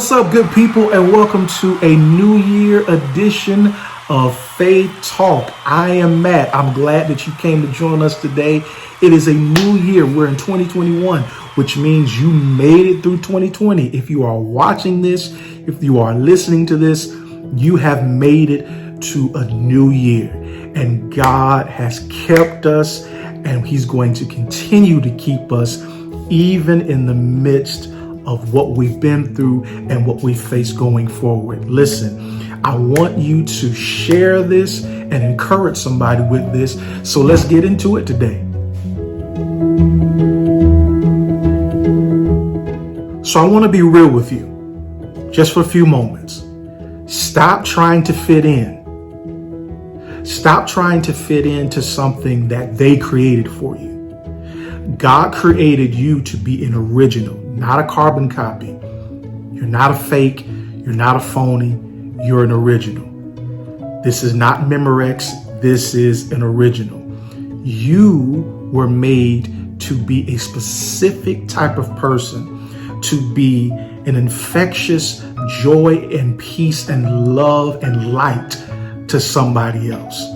What's up, good people, and welcome to a New Year edition of Faith Talk. I am Matt. I'm glad that you came to join us today. It is a new year. We're in 2021, which means you made it through 2020. If you are watching this, if you are listening to this, you have made it to a new year. And God has kept us, and He's going to continue to keep us even in the midst of what we've been through and what we face going forward. Listen, I want you to share this and encourage somebody with this. So let's get into it today. So I want to be real with you just for a few moments. Stop trying to fit in. Stop trying to fit into something that they created for you. God created you to be an original, not a carbon copy. You're not a fake. You're not a phony. You're an original. This is not Memorex. This is an original. You were made to be a specific type of person, to be an infectious joy and peace and love and light to somebody else.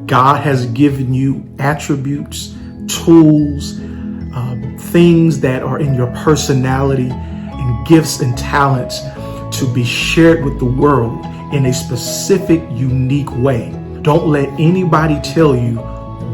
God has given you attributes, tools, things that are in your personality and gifts and talents to be shared with the world in a specific, unique way. Don't let anybody tell you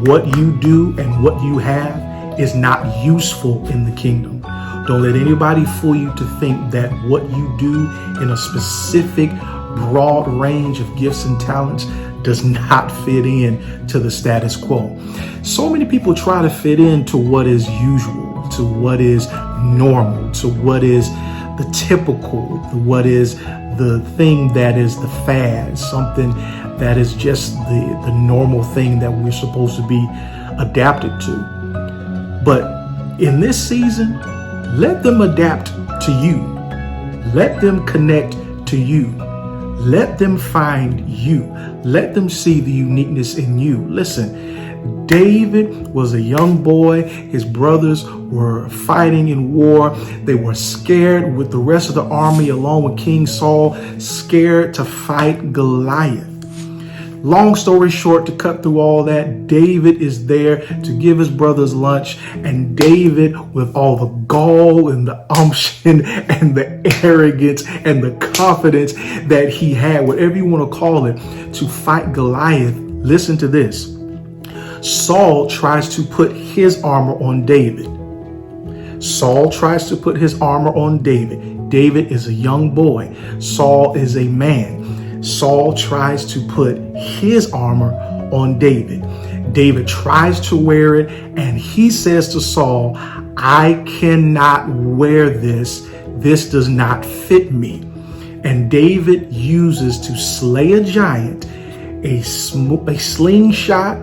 what you do and what you have is not useful in the kingdom. Don't let anybody fool you to think that what you do in a specific, broad range of gifts and talents does not fit in to the status quo. So many people try to fit into what is usual, to what is normal, to what is the typical, what is the thing that is the fad, something that is just the normal thing that we're supposed to be adapted to. But in this season, let them adapt to you. Let them connect to you. Let them find you. Let them see the uniqueness in you. Listen, David was a young boy. His brothers were fighting in war. They were scared with the rest of the army, along with King Saul, scared to fight Goliath. Long story short, to cut through all that, David is there to give his brothers lunch. And David, with all the gall and the umption and the arrogance and the confidence that he had, whatever you want to call it, to fight Goliath, listen to this. Saul tries to put his armor on David. Saul tries to put his armor on David. David is a young boy. Saul is a man. Saul tries to put his armor on David. David tries to wear it, and he says to Saul, I cannot wear this. This does not fit me. And David uses to slay a giant a slingshot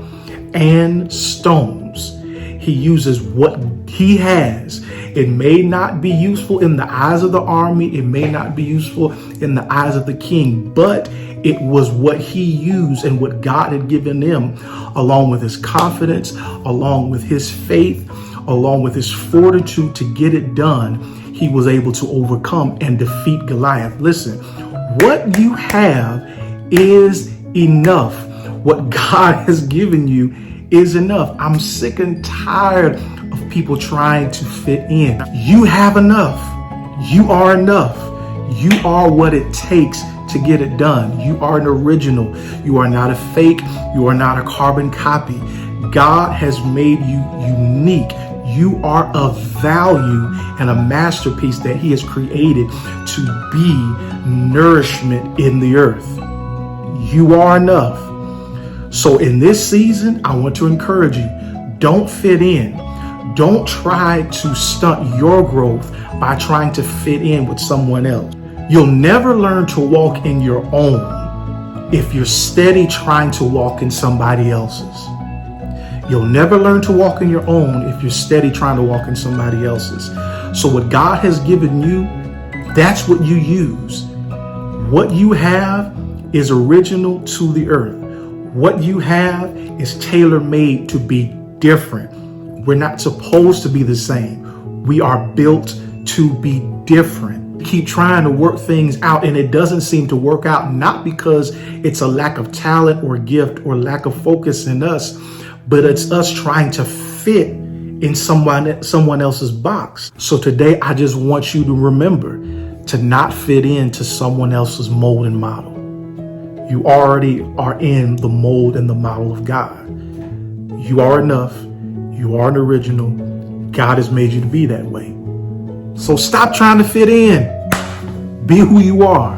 and stones. He uses what he has. It may not be useful in the eyes of the army. It may not be useful in the eyes of the king, but it was what he used and what God had given him, along with his confidence, along with his faith, along with his fortitude to get it done. He was able to overcome and defeat Goliath. Listen, what you have is enough. What God has given you is enough. I'm sick and tired of people trying to fit in. You have enough. You are enough. You are what it takes to get it done. You are an original. You are not a fake. You are not a carbon copy. God has made you unique. You are of value and a masterpiece that He has created to be nourishment in the earth. You are enough. So in this season, I want to encourage you, don't fit in. Don't try to stunt your growth by trying to fit in with someone else. You'll never learn to walk in your own if you're steady trying to walk in somebody else's. You'll never learn to walk in your own if you're steady trying to walk in somebody else's. So what God has given you, that's what you use. What you have is original to the earth. What you have is tailor-made to be different. We're not supposed to be the same. We are built to be different. keep trying to work things out and it doesn't seem to work out, not because it's a lack of talent or gift or lack of focus in us, but it's us trying to fit in someone else's box. So today, I just want you to remember to not fit into someone else's mold and model. You already are in the mold and the model of God. You are enough. You are an original. God has made you to be that way. So stop trying to fit in. Be who you are.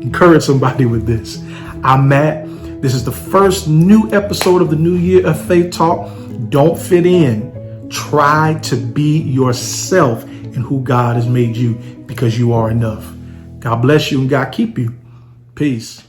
Encourage somebody with this. I'm Matt. This is the first new episode of the new year of Faith Talk. Don't fit in. Try to be yourself in who God has made you, because you are enough. God bless you and God keep you. Peace.